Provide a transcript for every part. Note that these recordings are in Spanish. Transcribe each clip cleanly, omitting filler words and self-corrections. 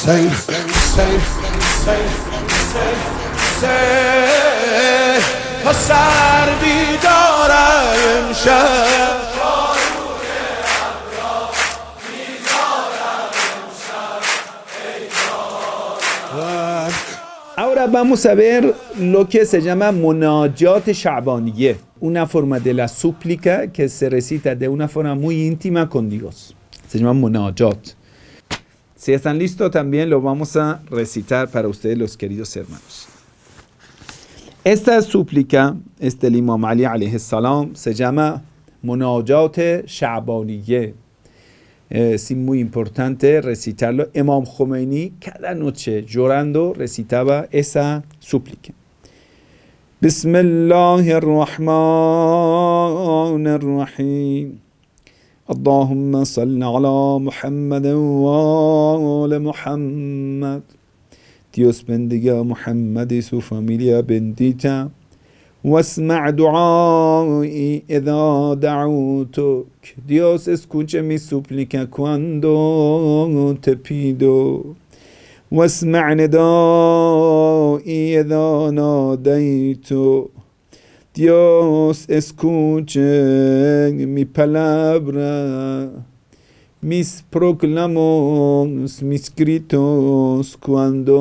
say, say, say, say, say پسر بیدارم امشب Ahora vamos a ver lo que se llama Munajat Sha'baniyeh, una forma de la súplica que se recita de una forma muy íntima con Dios. Se llama Munajat. Si están listos también lo vamos a recitar para ustedes, los queridos hermanos. Esta súplica, del Imam Ali alayhi salam, se llama Munajat Sha'baniyeh. Es muy importante recitarlo. Imam Khomeini cada noche llorando recitaba esa súplica. Bismillahirrahmanirrahim. Allahumma salli ala Muhammad wa ala Muhammad. Dios bendiga a Muhammad y su familia bendita. واسمع دعائي إذا دعوتك. Dios escuche mi súplica cuando te pido. واسمع ندائي إذا ناديتك. Dios escuche mi palabra, mis proclamos, mis gritos cuando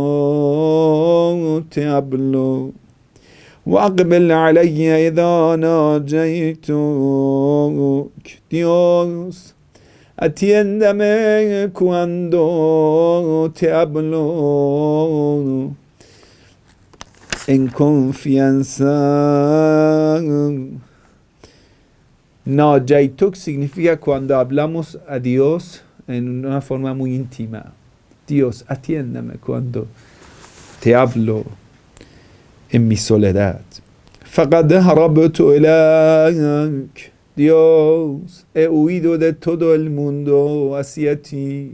te hablo. وأقبل علي إذا ناجيتك. Dios, atiéndame cuando te hablo en confianza. Najaituk significa cuando hablamos a Dios en una forma muy íntima. Dios, atiéndame cuando te hablo en mi soledad. فقد هربت إليك. Dios, he huido de todo el mundo hacia ti.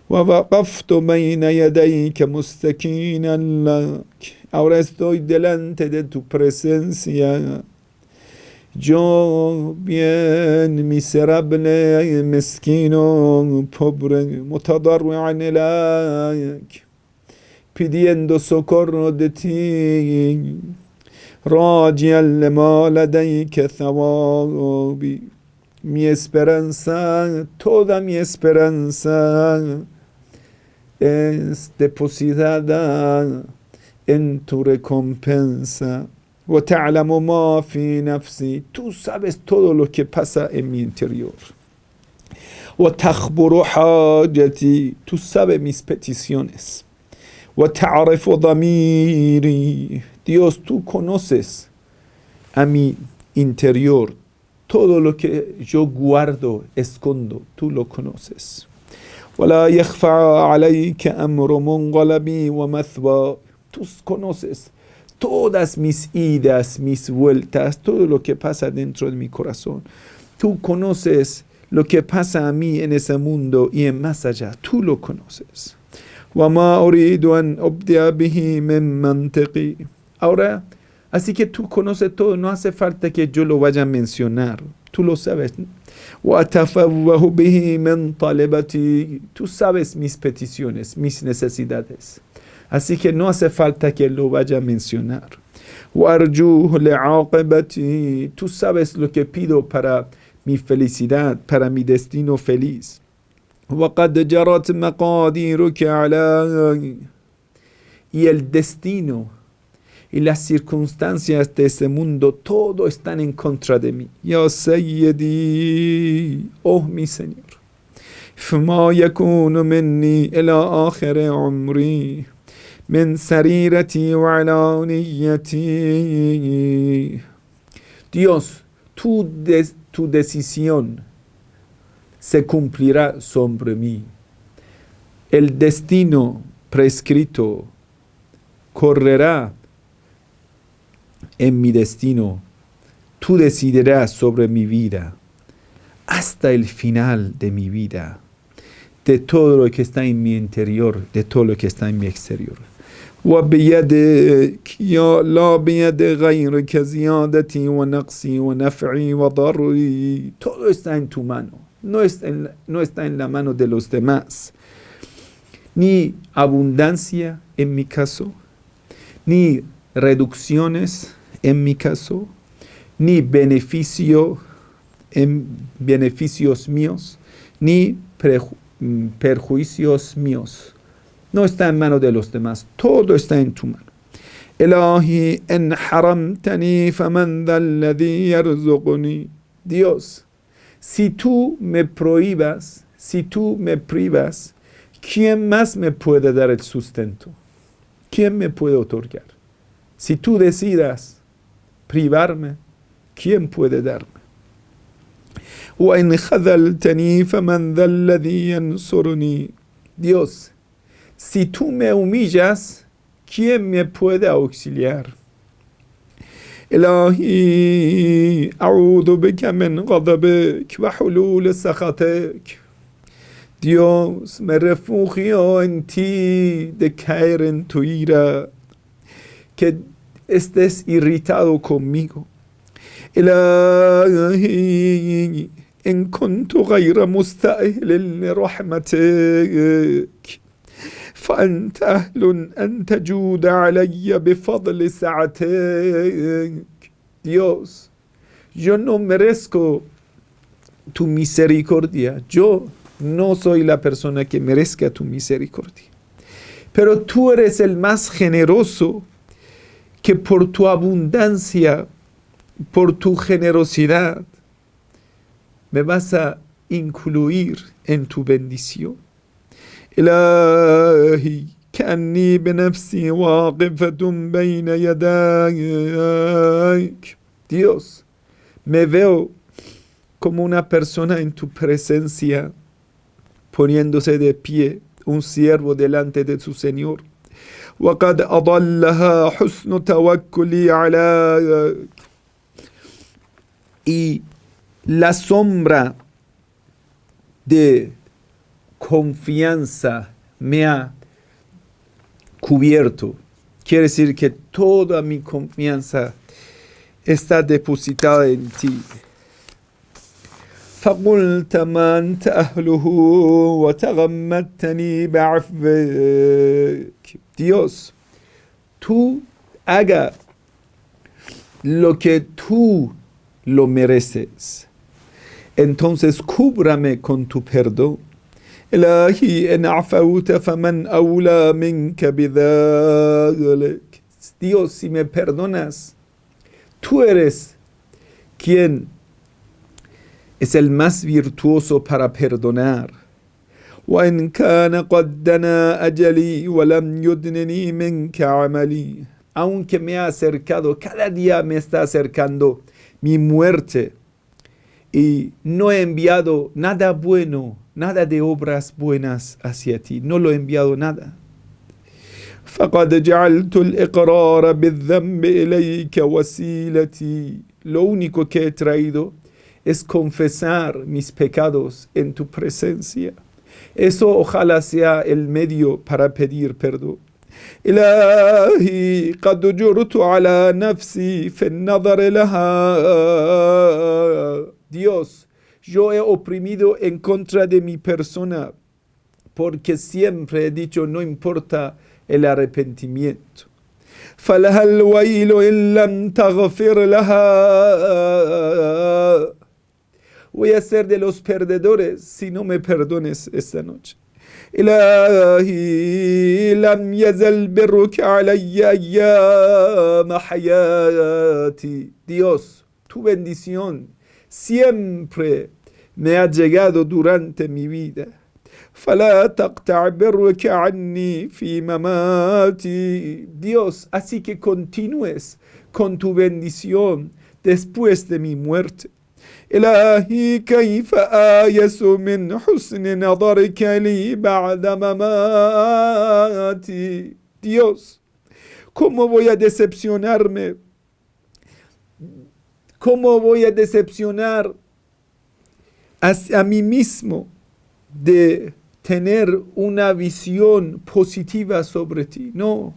ووقفت بين يديك مستكينا لك. Ahora estoy delante de tu presencia. Yo bien miserable, mezquino, pobre, متضرعا إليك, pidiendo socorro de ti. راجيا لما لديك ثوابي. Mi esperanza, toda mi esperanza es depositada en tu recompensa. وتعلم ما في نفسي. Tú sabes todo lo que pasa en mi interior. وتخبر حاجتي. Tú sabes mis peticiones. وتعرف ضميري. Dios, tú conoces a mi interior. Todo lo que yo guardo, escondo, tú lo conoces. ولا يخفى عليك أمر منقلبي ومثوى. Tú conoces todas mis idas, mis vueltas, todo lo que pasa dentro de mi corazón. Tú conoces lo que pasa a mí en ese mundo y en más allá. Tú lo conoces. وما أريد أن أبدأ به من منطقي. Ahora, así que tú conoces todo, no hace falta que yo lo vaya a mencionar. Tú lo sabes. وأتفوه به من طلبتي. Tú sabes mis peticiones, mis necesidades. Así que no hace falta que lo vaya a mencionar. وأرجوه لعاقبتي. Tú sabes lo que pido para mi felicidad, para mi destino feliz. وقد جرت مقاديرك علي. Y el destino y las circunstancias de ese mundo, todo están en contra de mí. Ya Sayyidi, oh mi Señor. فما يكون مني إلى آخر عمري من سريرتي وعلانيتي. Dios, tu decisión se cumplirá sobre mí. El destino prescrito correrá en mi destino. Tú decidirás sobre mi vida hasta el final de mi vida, de todo lo que está en mi interior, de todo lo que está en mi exterior. وبيدك يا لا بيد غيرك زيادتي ونقصي ونفعي وضري. Todo está en tu mano, no está en la mano de los demás. ni abundancia en mi caso, ni reducciones en mi caso, ni beneficios míos, ni perjuicios míos. No está en manos de los demás, todo está en tu mano. Ilahi en haramtani faman dhal ladhi yarzuqni. Dios, si tú me prohíbas, si tú me privas, ¿quién más me puede dar el sustento? ¿Quién me puede otorgar? Si tú decidas privarme, ¿quién puede darme? وَإِنْ خَذَلْتَنِي فَمَنْ ذَا الَّذِي يَنْصُرُنِي. Dios, si tú me humillas, ¿quién me puede auxiliar? إلهي أعوذ بك من غضبك وحلول سخطك. Dios, me refugio en ti de caer en tu ira, que estés irritado conmigo. إلهي إن كنت غير مستأهل لرحمتك فأنت أهل أن تجود علي بفضل سعتك. Dios, yo no merezco tu misericordia, yo no soy la persona que merezca tu misericordia, pero tú eres el más generoso, que por tu abundancia, por tu generosidad, me vas a incluir en tu bendición. إلهي كأني بنفسي واقفة بين يديك. Dios, me veo como una persona en tu presencia, poniéndose de pie, un siervo delante de su Señor. وقد أضلها حسن توكلي عليك. Y la sombra de confianza me ha cubierto. Quiere decir que toda mi confianza está depositada en ti. فقلت ما أنت أهله وتغمدتني بعفوك. Dios, tú haga lo que tú lo mereces, entonces cúbrame con tu perdón. إلهي إن عفوت فمن أولى منك بذلك. Dios, si me perdonas, tú eres quien es el más virtuoso para perdonar. وإن كان قد دنا أجلي ولم يدنني منك عملي. Aunque me ha acercado, cada día me está acercando mi muerte, y no he enviado nada bueno, nada de obras buenas hacia ti, no lo he enviado nada. فقد جعلت الإقرار بالذنب إليك وسيلتي. Lo único que he traído es confesar mis pecados en tu presencia. Eso ojalá sea el medio para pedir perdón. إلهي قد جرت على نفسي في النظر لها. Dios, yo he oprimido en contra de mi persona, porque siempre he dicho no importa el arrepentimiento. فلها الويل إن لم تغفر لها. Voy a ser de los perdedores si no me perdones esta noche. إلهي لم يزل برك علي أيام حياتي. Dios, tu bendición siempre me ha llegado durante mi vida. فلا تقطع برك عني في مماتي. Dios, así que continúes con tu bendición después de mi muerte. إلهي كيف آيس من حسن نظرك لي بعد مماتي. Dios, ¿cómo voy a decepcionarme? ¿Cómo voy a decepcionar a mí mismo de tener una visión positiva sobre ti? No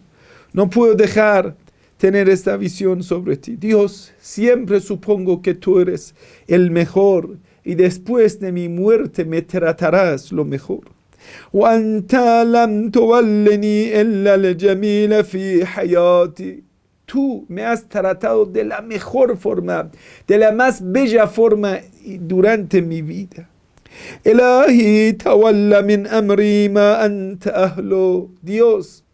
puedo dejar tener esta visión sobre ti. Dios, siempre supongo que tú eres el mejor y después de mi muerte me tratarás lo mejor. وأنت لم تولني إلا الجميل في حياتي. Tú me has tratado de la mejor forma, de la más bella forma durante mi vida. إلهي تولى من أمري ما أنت أهله. Dios,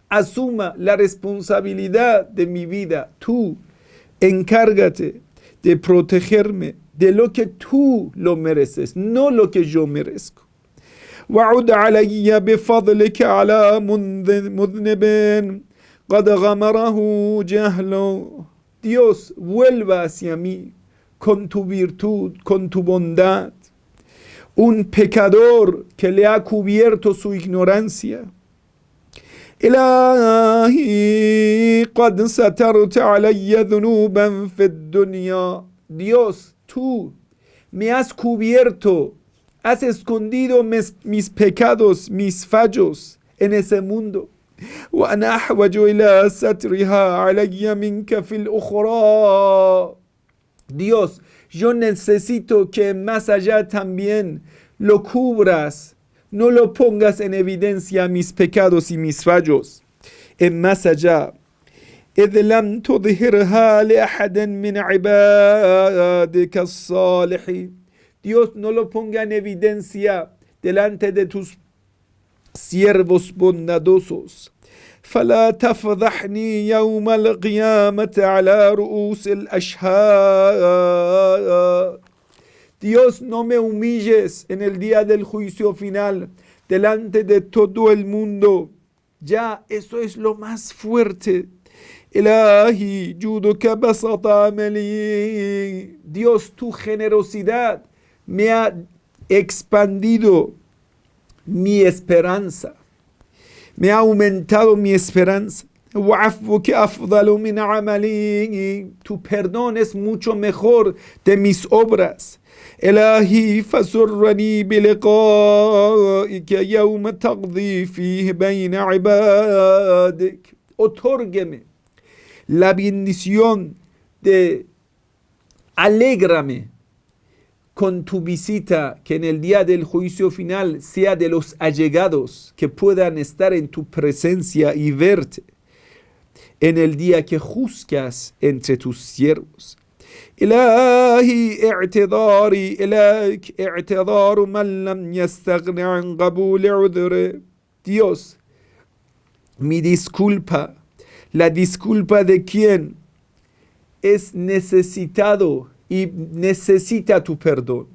asuma la responsabilidad de mi vida. Tú, encárgate de protegerme de lo que tú lo mereces, no lo que yo merezco. وعد علي بفضلك على مذنب قد غمره جهله. Dios, vuelva hacia mí con tu virtud, con tu bondad. Un pecador que le ha cubierto su ignorancia. إلهي قد سترت علي ذنوبا في الدنيا. Dios, tú me has cubierto, has escondido mis pecados, mis fallos en ese mundo. وأنا أحوج إلى سترها علي منك في الأخرى. Dios, yo necesito que más allá también lo cubras, no lo pongas en evidencia mis pecados y mis fallos. En más allá, إذ لم تظهرها لأحد من عبادك الصالحين. Dios, no lo ponga en evidencia delante de tus siervos bondadosos. فلا تفضحني يوم القيامة على رؤوس الأشهاد. Dios, no me humilles en el día del juicio final delante de todo el mundo. Ya, eso es lo más fuerte. إلهي جودك بسط أملي. Dios, tu generosidad me ha expandido mi esperanza, me ha aumentado mi esperanza. وعفوك أفضل من عملي. Tu perdón es mucho mejor de mis obras. إلهي فسرني بلقائك يوم تقضي فيه بين عبادك. Otórgueme la bendición de alégrame con tu visita, que en el día del juicio final sea de los allegados que puedan estar en tu presencia y verte en el día que juzgas entre tus siervos. إلهي اعتذاري إليك اعتذار من لم يستغن عن قبول عذره. Dios, mi disculpa, la disculpa de quien es necesitado y necesita tu perdón.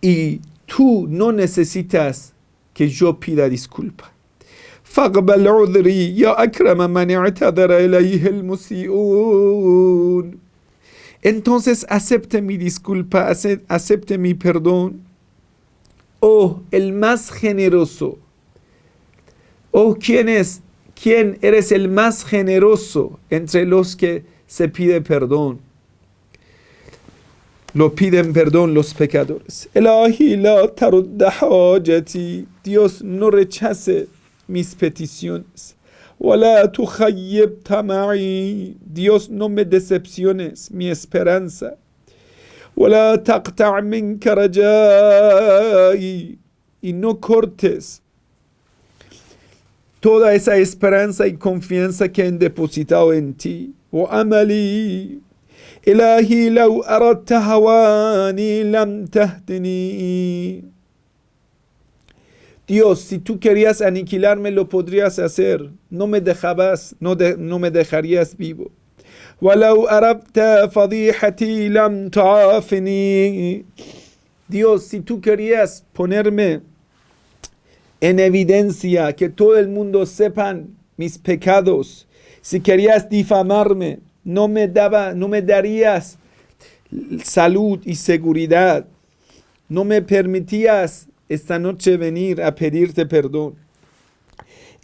Y tú no necesitas que yo pida disculpa. فاقبل عذري يا أكرم من اعتذر إليه المسيئون. Entonces acepte mi disculpa, acepte mi perdón. Oh, el más generoso. Oh, ¿quién eres el más generoso entre los que se pide perdón? Lo piden perdón los pecadores. إلهي لا ترد حاجتي. Dios, no rechace mis peticiones. ولا تخيب طمعي. Dios, no me decepciones mi esperanza. ولا تقطع منك رجائي. Y no cortes toda esa esperanza y confianza que han depositado en ti. وأملي إلهي لو أردت هواني لم تهدني. Dios, si tú querías aniquilarme, lo podrías hacer. No me me dejarías vivo. ولو أردت فضيحتي لم تعافني. Dios, si tú querías ponerme en evidencia, que todo el mundo sepan mis pecados, si querías difamarme, no me darías salud y seguridad. No me permitías esta noche venir a pedirte perdón.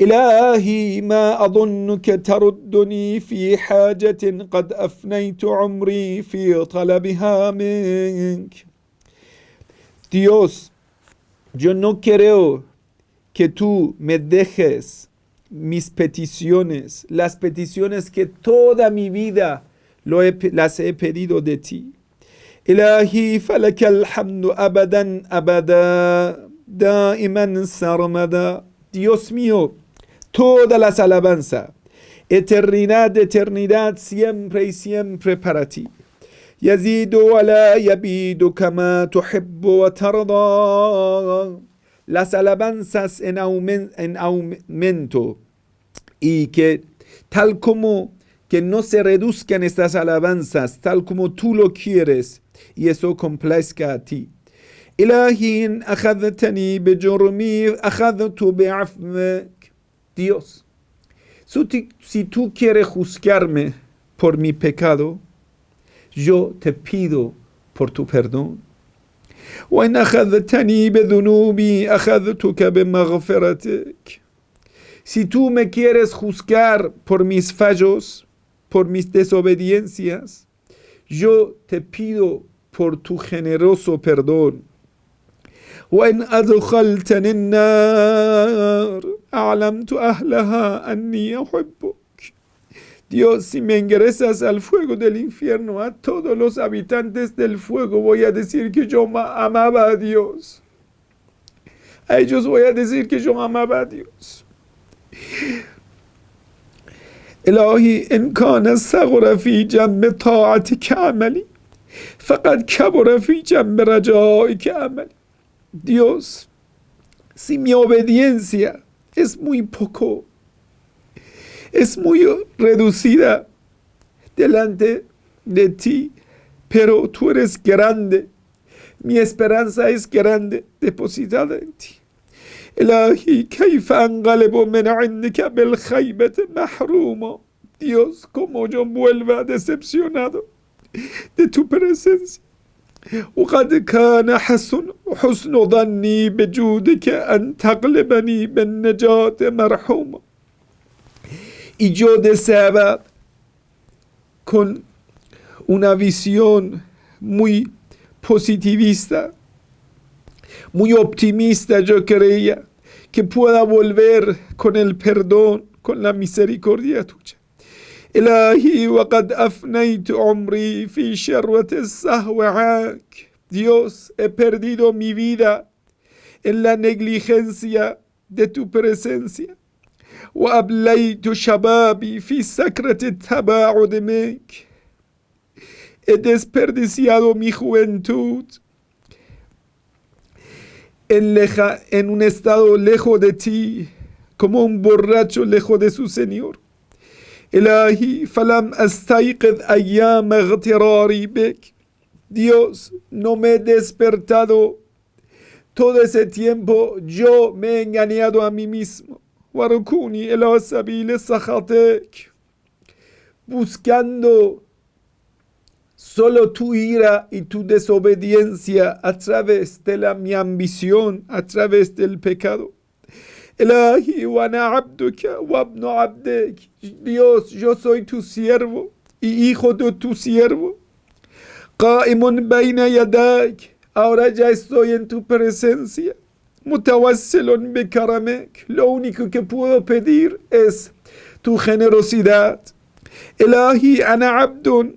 إلهي ما أظنك تردني في حاجة قد أفنيت عمري في طلبها منك. Dios, yo no creo que tú me dejes mis peticiones, las peticiones que toda mi vida las he pedido de ti. إلهي فلك الحمد أبدا أبدا دائما سرمدا. Dios mío, todas las alabanzas, eternidad de eternidad, siempre y siempre para ti. يزيد ولا يبيد كما تحب وترضى. Las alabanzas en aumento y que tal como que no se reduzcan estas alabanzas, tal como tú lo quieres y eso complazca a ti. إلهي إن أخذتني بجرمي أخذت بعفوك. Dios, si tú quieres juzgarme por mi pecado, yo te pido por tu perdón. وإن أخذتني بذنوبي أخذتك بمغفرتك. Si tú me quieres juzgar por mis fallos, por mis desobediencias, yo te pido por tu generoso perdón. وإن أدخلتني النار أعلمت أهلها أني أحبك. Dios, si me ingresas al fuego del infierno, a todos los habitantes del fuego voy a decir que yo amaba a Dios. A ellos voy a decir que yo amaba a Dios. إلهي إن كان صغر في جنب طاعتك عملي فقد كبر في جنب رجائك عملي. Dios, si mi obediencia es muy poco, es muy reducida delante de ti, pero tú eres grande, mi esperanza es grande depositada en ti. إلهي كيف أنقلب من عندك بالخيبة محروما. Dios, como yo vuelva decepcionado de tu presencia. وقد كان حسن ظني بجودك أن تغلبني بالنجاة مرحوما. Y yo deseaba con una visión muy positivista, muy optimista, yo creía que pueda volver con el perdón, con la misericordia tuya. إلهي وقد أفنيت عمري في شروة السهو عنك. Dios, he perdido mi vida en la negligencia de tu presencia. وأبليت شبابي في سكرة التباعد منك. He desperdiciado mi juventud en un estado lejos de ti, como un borracho lejos de su Señor. إلهي فلم أستيقظ أيام اغتراري بك. Dios, no me he despertado todo ese tiempo, yo me he engañado a mí mismo. وركوني إلى سبيل سخطك. Buscando solo tu ira y tu desobediencia a través de mi ambición, a través del pecado. إلهي وأنا عبدك وابن عبدك. Dios, yo soy tu siervo y hijo de tu siervo. قائم بين يديك. Ahora ya estoy en tu presencia. متوسل بكرمك. Lo único que puedo pedir es tu generosidad. إلهي أنا عبد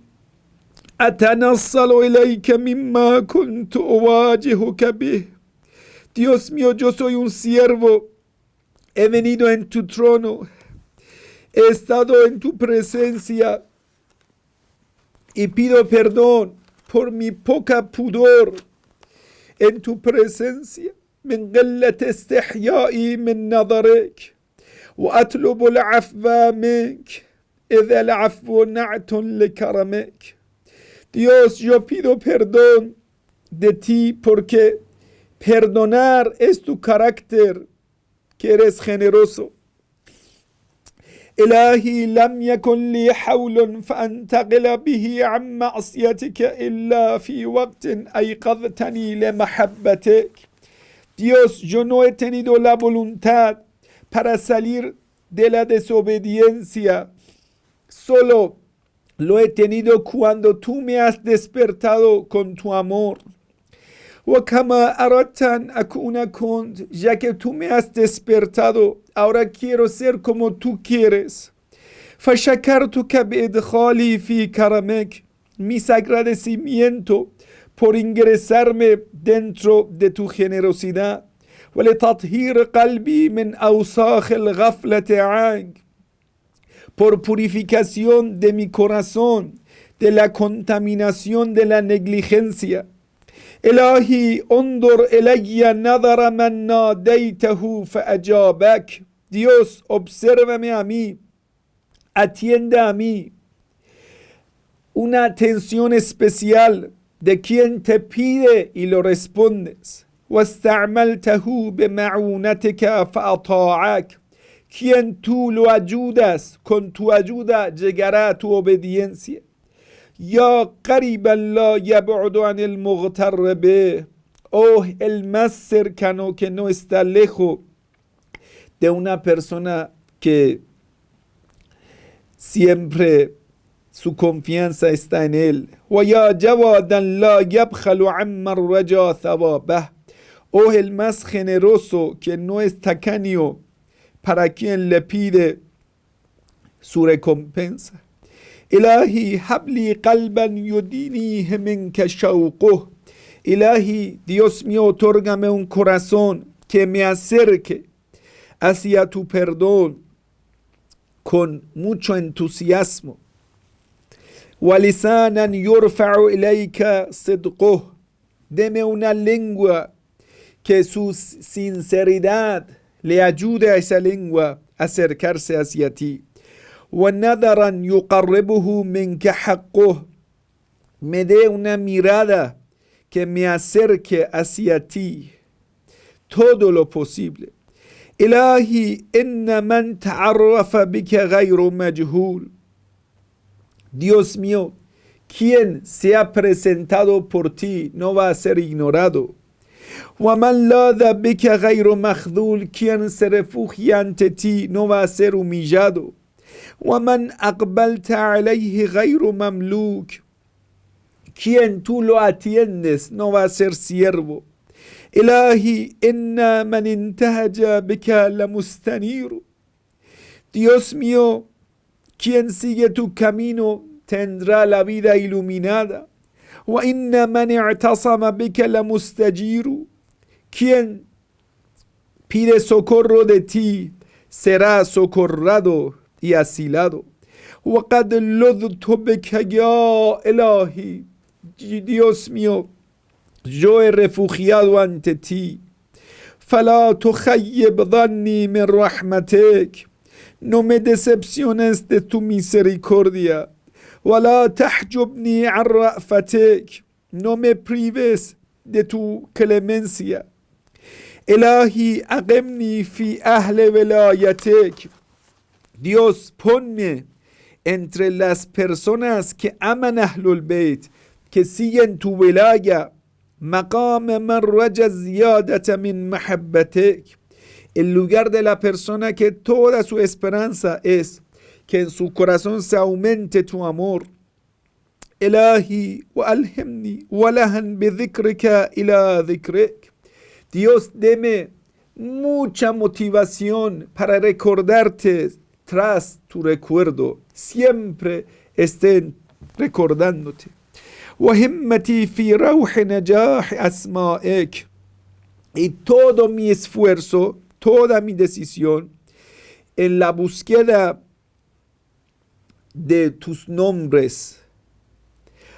أتنصل إليك مما كنت أواجهك به. Dios mío, yo soy un siervo. He venido en tu trono, he estado en tu presencia y pido perdón por mi poca pudor en tu presencia. من قلة استحيائي من نظرك وأطلب العفو منك إذا العفو نعت لكرمك. Dios, yo pido perdón de ti porque perdonar es tu carácter, que eres generoso. إلهي لم يكن لي حول فأنتقل به عن معصيتك إلا في وقت أيقظتني لمحبتك. Dios, yo no he tenido la voluntad para salir de la desobediencia. Solo lo he tenido cuando tú me has despertado con tu amor. وكما أردت أن أكون كنت, ya que tú me has despertado, ahora quiero ser como tú quieres. فشكرتك بإدخالي في كرمك. Mis agradecimientos por ingresarme dentro de tu generosidad. ولتطهير قلبي من أوساخ الغفلة عنك, por purificación de mi corazón de la contaminación de la negligencia. إلهي انظر إلي نظر من ناديته فأجابك. Dios, obsérvame a mí, atienda a mí. Una atención especial de quien te pide y lo respondes. واستعملته بمعونتك فأطاعك. Quien tú lo ayudas, con tu ayuda llegará a tu obediencia. Ya qariban la yab'udu anil mughtar bih. Oh, el más cercano que no está lejos de una persona que siempre su confianza está en él. Wa ya jawadan la yabkhalu ammar raja thawabah. Oh, el más generoso que no es tacaño para quien le pide su recompensa. Ilahi habli qalban yudinihi minka shawquh. Ilahi, Dios mío, otórgame un corazón que me acerque hacia tu perdón con mucho entusiasmo. Walisanan yurfa'u ilayka sidquh. Deme una lengua que su sinceridad le ayude a esa lengua a acercarse hacia ti. وَنَذَرًا يُقَرِّبُهُ مِنْكَ حَقُّهُ. Me dé una mirada que me acerque hacia ti todo lo posible. إلهي إن من تعرف بك غير مجهول. Dios mío, quien se ha presentado por ti no va a ser ignorado. وَمَنْ لَاذَ بِكَ غَيْرُ مَخْذُولٍ. Quien se refugia ante ti no va a ser humillado. وَمَنْ أَقْبَلْتَ عَلَيْهِ غَيْرُ مَمْلُوكٍ. Quien tú lo atiendes no va a ser siervo. إِلَهِي إِنَّا مَنْ انْتَهَجَ بِكَ لَمُسْتَنِيرٌ. Dios mío, quien sigue tu camino tendrá la vida iluminada. وَإِنَّ مَنْ اعْتَصَمَ بِكَ لَمُسْتَجِيرٌ. Quien pide socorro de ti será socorrado y asilado. وَقَدْ لُذْتُ بِكَ يَا إِلَهِي. Dios mío, yo he refugiado ante ti. فَلَا تُخَيِّبْ ظَنِّي مِنْ رَحْمَتِكَ. No me decepciones de tu misericordia. وَلَا تَحْجُبْنِي عَنْ رَأْفَتِكَ. No me prives de tu clemencia. إِلَهِي أَقِمْنِي فِي أَهْلِ وِلَايَتِكَ. Dios, ponme entre las personas que aman Ahlul Bayt, que siguen tu wilaya. مَقَامَ مَنْ رَجَى الزِّيَادَةَ مِنْ مَحَبَّتِكَ. El lugar de la persona que toda su esperanza es que en su corazón se aumente tu amor. إِلَهِي وَأَلْهِمْنِي وَلَهًا بِذِكْرِكَ إِلَى ذِكْرِكَ. Dios, deme mucha motivación para recordarte tras tu recuerdo. Siempre estén recordándote. وَهِمَّتِي فِي رَوْحِ نَجَاحِ أَسْمَائِكَ. Y todo mi esfuerzo, toda mi decisión en la búsqueda de tus nombres.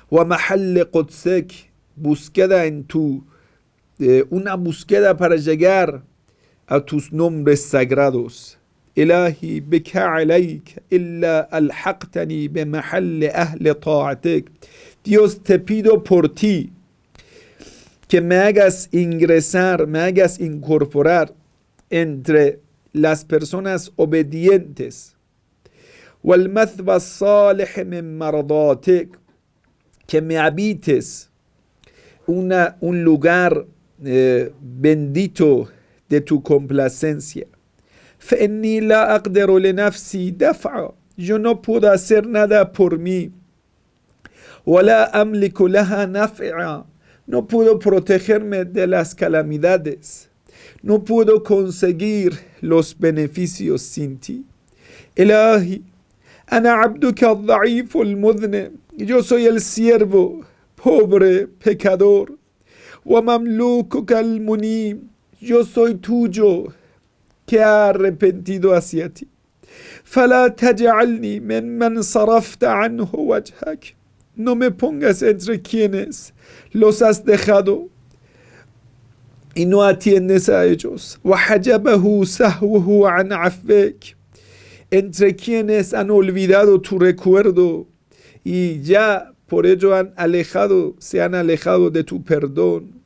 وَمَحَلِّ قُدْسِكَ. Búsqueda en tu una búsqueda para llegar a tus nombres sagrados. إلهي بك عليك إلا ألحقتني بمحل أهل طاعتك. Dios, te pido por ti que me hagas ingresar, me hagas incorporar entre las personas obedientes. والمثوى الصالح من مرضاتك. Que me habites un lugar bendito de tu complacencia. فإني لا أقدر لنفسي دفعا. Yo no puedo hacer nada por mí. ولا أملك لها نفعا. No puedo protegerme de las calamidades. No puedo conseguir los beneficios sin ti. إلهي أنا عبدك الضعيف المذنب. Yo soy el siervo pobre pecador. وَمَمْلُوكُكَ الْمُنِيبُ, yo soy tuyo, que ha arrepentido hacia ti. فَلَا تَجْعَلْنِي مِمَّنْ صَرَفْتَ عَنْهُ وَجْهَكَ, no me pongas entre quienes los has dejado y no atiendes a ellos. وَحَجَبَهُ سَهْوُهُ عَنْ عَفْوِكَ, entre quienes han olvidado tu recuerdo y ya por ello se han alejado de tu perdón.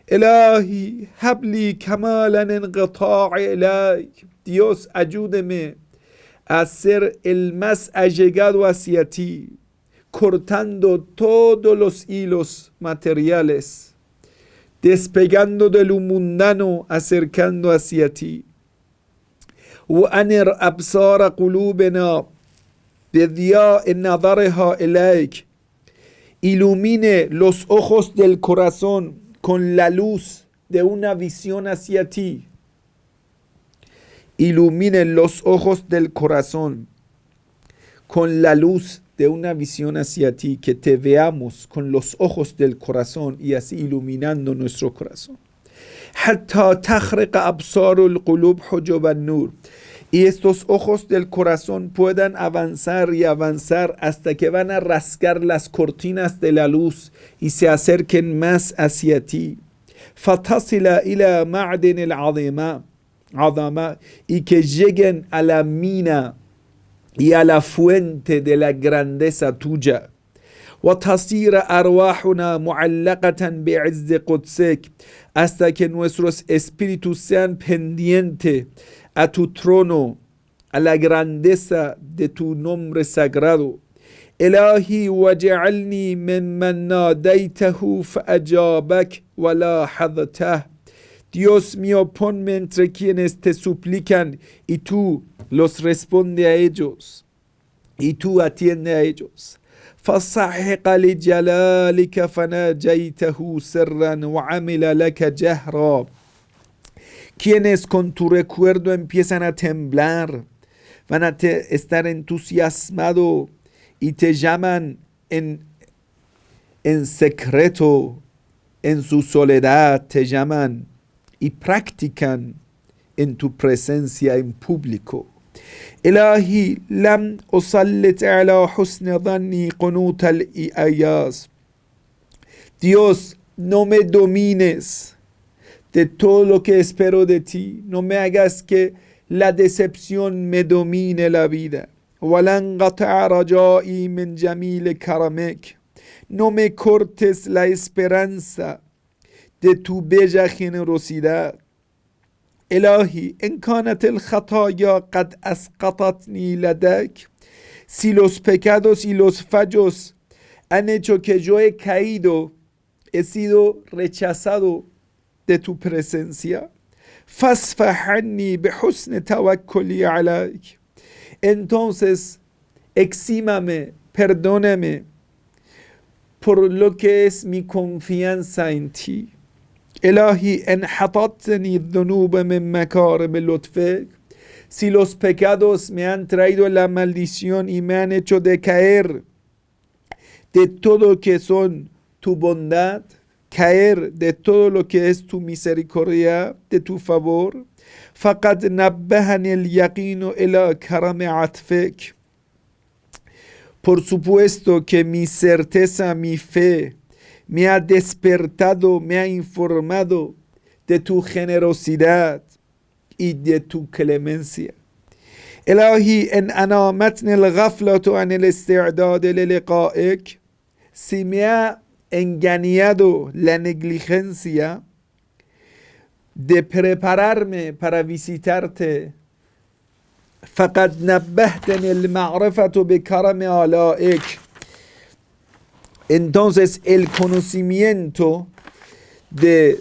Ilahi, habli kamalan inqita'i ilayk, Dios, ayúdeme a ser el más allegado hacia ti, cortando todos los hilos materiales, despegando de lo mundano, acercando hacia ti. وأنر أبصار قلوبنا بضياء نظرها إليك, ilumine los ojos del corazón con la luz de una visión hacia ti. Ilumine los ojos del corazón con la luz de una visión hacia ti, que te veamos con los ojos del corazón y así iluminando nuestro corazón. حتى تخرق أبصار القلوب حجب النور, y estos ojos del corazón puedan avanzar y avanzar hasta que van a rasgar las cortinas de la luz y se acerquen más hacia ti. فتصل إلى معدن العظمة, y que lleguen a la mina y a la fuente de la grandeza tuya. وتصير أرواحنا معلقة بعز قدسك, hasta que nuestros espíritus sean pendientes a tu trono, a la grandeza de tu nombre sagrado. إلهي وجعلني ممن ناديته فأجابك ولاحظته, Dios mío, ponme entre quienes te suplican y tú los responde a ellos y tú atiende a ellos. فصحق لجلالك فناجيته سرا وعمل لك جهرا, quienes con tu recuerdo empiezan a temblar, van a estar entusiasmados y te llaman en secreto, en su soledad te llaman y practican en tu presencia en público. إلهي لم أسلط على حسن ظني قنوت الإياس, Dios, no me domines de todo lo que espero de ti, no me hagas que la decepción me domine la vida. ولا انقطع رجائي من جميل كرمك, no me cortes la esperanza de tu bella generosidad. إلهي إن كانت الخطايا قد أسقطتني لديك, si los pecados y los fallos han hecho que yo he caído, he sido rechazado de tu presencia, فاصفح عني بحسن توكلي عليك, entonces exímame, perdóname por lo que es mi confianza en ti. إلهي إن حطتني الذنوب من مكارم لطفك, si los pecados me han traído la maldición y me han hecho decaer de todo lo que son tu bondad, caer de todo lo que es tu misericordia, de tu favor, فقد نبهني اليقين إلى كرم عطفك, por supuesto que mi certeza, mi fe, me ha despertado, me ha informado de tu generosidad y de tu clemencia. إلهي إن أنامتني الغفلة عن الاستعداد للقائك, si me ha engañado la negligencia de prepararme para visitarte, فقد نبهتني المعرفة بكرم آلائك, entonces el conocimiento de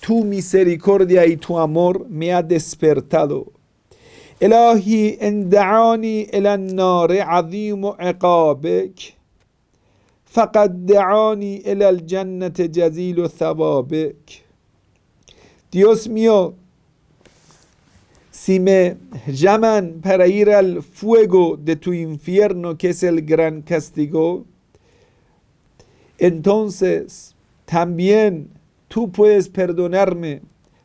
tu misericordia y tu amor me ha despertado. إلهي إن دعاني إلى النار عظيم عقابك فقد دعاني إلى الجنة جزيل ثوابك. Dios mío, si me llaman para ir al fuego de tu infierno, que es el gran castigo, Entonces, también tú puedes perdonarme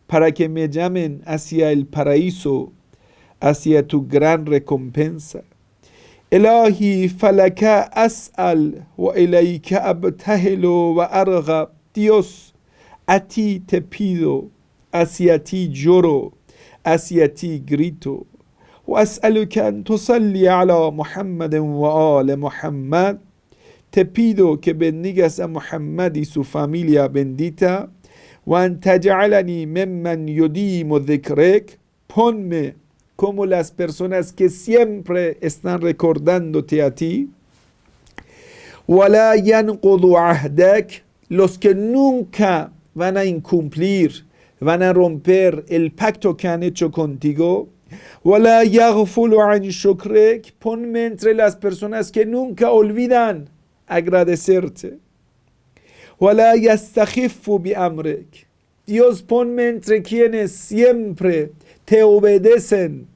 para que me llamen hacia el paraíso, hacia tu gran recompensa. Ilahi falaka as'al wa ilayka abtahilu wa arghab. Dios, a ti te pido, hacia ti lloro, hacia ti grito. وأسألك أن تصلي على محمد وآل محمد. Te pido que bendigas a Muhammad y su familia bendita. وأن تجعلني ممن يديم ذكرك. Ponme como las personas que siempre están recordándote a ti. ولا ينقض عهدك. Los que nunca van a incumplir, van a romper el pacto que han hecho contigo. ولا يغفل عن شكرك. Ponme entre las personas que nunca olvidan agradecerte. ولا يستخف بأمرك. Dios, ponme entre quienes siempre te obedecen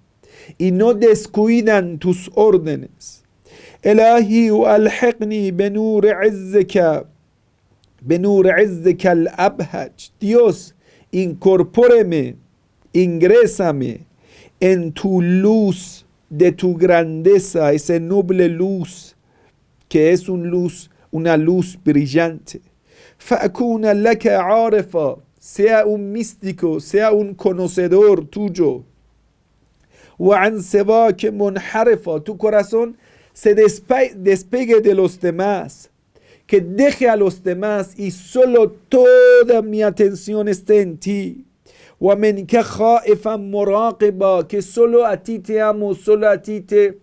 y no descuidan tus órdenes. إلهي وألحقني بنور عزك الأبهج. Dios, incorpóreme, ingrésame en tu luz de tu grandeza, esa noble luz que es una luz brillante. فأكون لك عارفا. Sea un místico, sea un conocedor tuyo. وعن سواك منحرفا. Tu corazón se despegue de los demás, que deje a los demás y solo toda mi atención esté en ti. ومنك خائفا مراقبا. Que solo a ti te amo, solo a ti te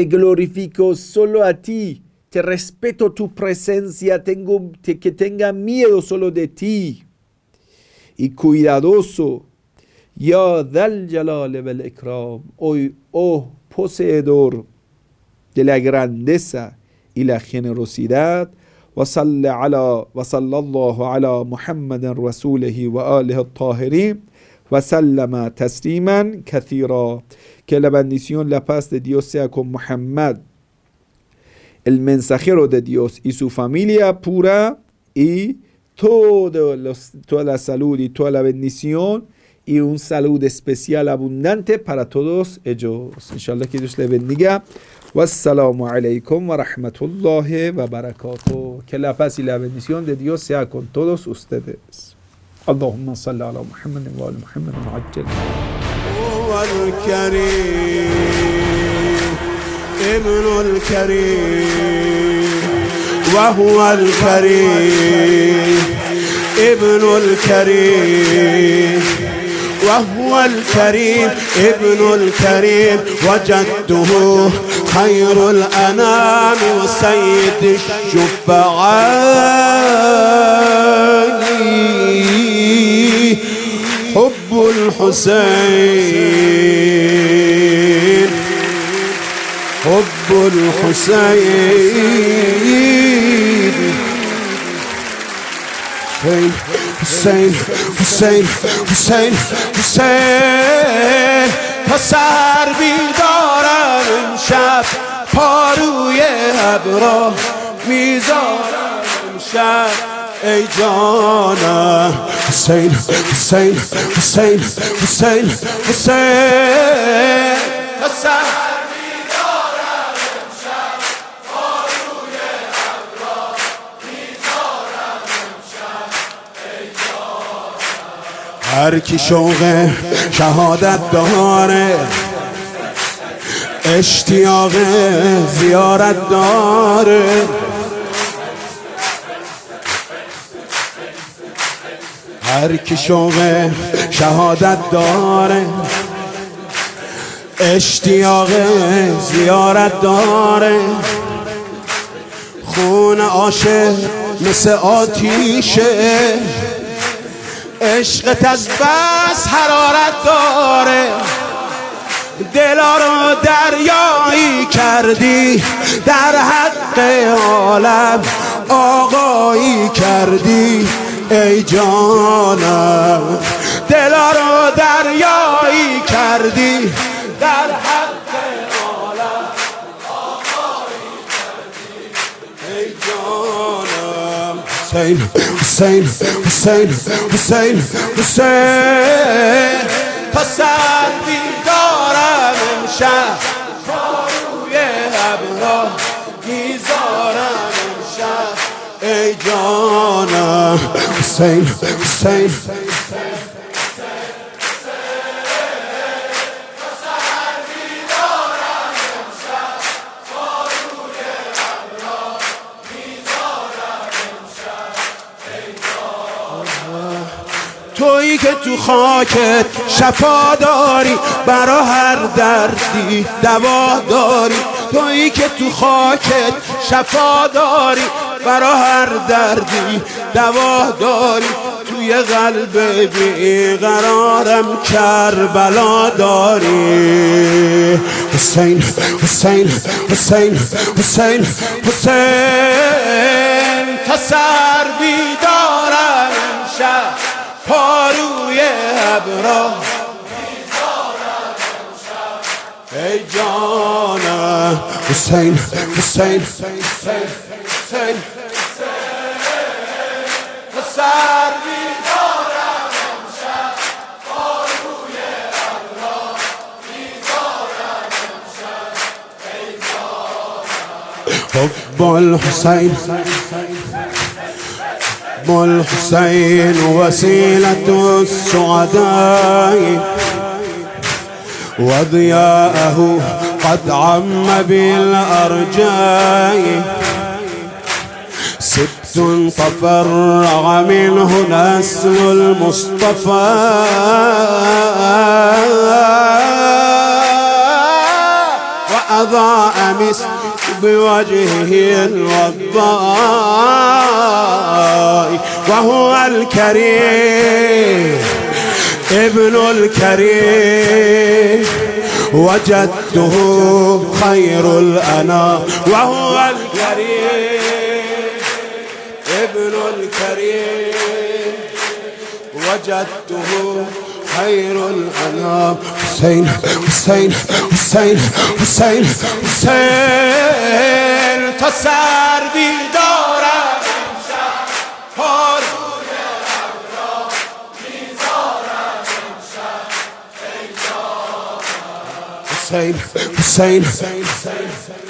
glorifico, solo a ti te respeto tu presencia, que tenga miedo solo de ti. Y cuidadoso, Ya Dhal Jalal wal Ikram, hoy, oh poseedor de la grandeza y la generosidad. وصلى الله على محمد رسوله وآله الطاهرين وسلم تسليما كثيرا. Que la bendición, la paz de Dios sea con Muhammad, el mensajero de Dios, y su familia pura, y toda la salud y toda la bendición, y un salud especial abundante para todos ellos. Inshallah, que Dios le bendiga. Wassalamu alaikum wa rahmatullahi wa barakatuh. Que la paz y la bendición de Dios sea con todos ustedes. Allahumma salli ala Muhammad wa ala Muhammad mu'ajjal. هو الكريم ابن الكريم وهو الكريم ابن الكريم وهو الكريم ابن الكريم وجدته خير الأنام وسيد الشفعاء حب الحسين حب الحسين حسين حسين حسين حسين پسر بیدارم امشب پاروی ابرا میذارم امشب ای جانم حسین حسین حسین حسین حسین پسر بیدارم امشب پاروی ابرا میذارم امشب ای جانم. هر کی شوق شهادت داره اشتیاق زیارت داره هر کی شوق شهادت داره اشتیاق زیارت داره خون عاشق مثل آتیشه عشقت از بس حرارت داره دلا رو دریایی کردی در حق عالم آقایی کردی ای جانم دلا رو دریایی کردی در حق عالم آقایی کردی ای جانم حسین حسین حسین حسین حسین پسر بیدارم امشب روی ابرا میذارم امشب ای جانم حسین حسین تویی که تو خاکت شفا داری برا هر دردی دوا داری تویی که تو خاکت شفا داری برا هر دردی دوا داری توی قلب بیقرارم کربلا داری حسین حسین حسین حسین حسین تا سر بیدارم امشب پاروی ابرا ای جانم حسین حسین حسین حسین سر بیدارم امشب پاروی ابرا میذارم امشب ای جانم حب الحسین الحسين وسيلة السعداء وضياءه قد عم بالأرجاء ست تفرع منه نسل المصطفى وأضاء مسك بوجهه الوضاء وهو الكريم ابن الكريم وجدته خير الأنام وهو الكريم ابن الكريم وجدته خير الأنام حسين حسين حسين حسين حسين تسر بیدارم امشب پاروی ابرا میذارم امشب ای جانم حسین حسین حسین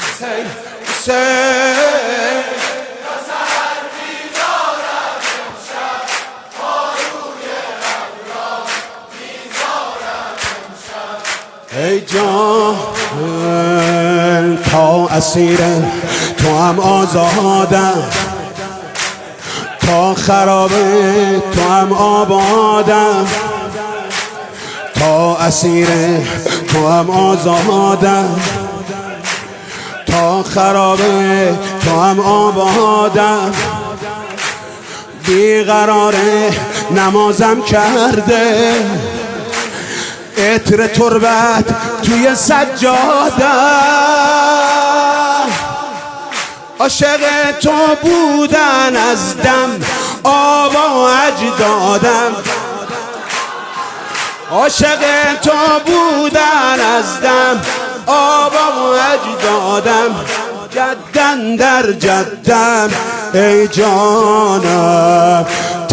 حسین حسین ای جان تا اسیر تو هم آزادم تا خراب تو هم آبادم تا اسیر تو هم آزادم تا خراب تو هم آبادم بیقرار نمازم کرده عطر تربت توی سجاده عاشق تو بودن از دم آبا اجدادم عاشق تو بودن از دم آبا اجدادم جدن در جدم ای جانم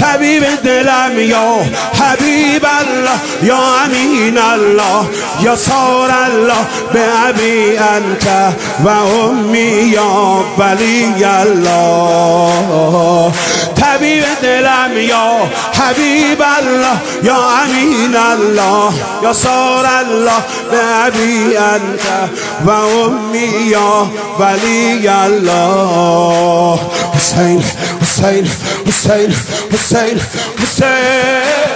طبیب دلم یا حبیب الله یا امین الله یا سار الله به ابی انت و امی یا ولی الله طبیب دلم یا حبیب الله یا امین الله یا سار الله به ابی انت و امی یا ولی الله حسین حسین حسین حسین حسین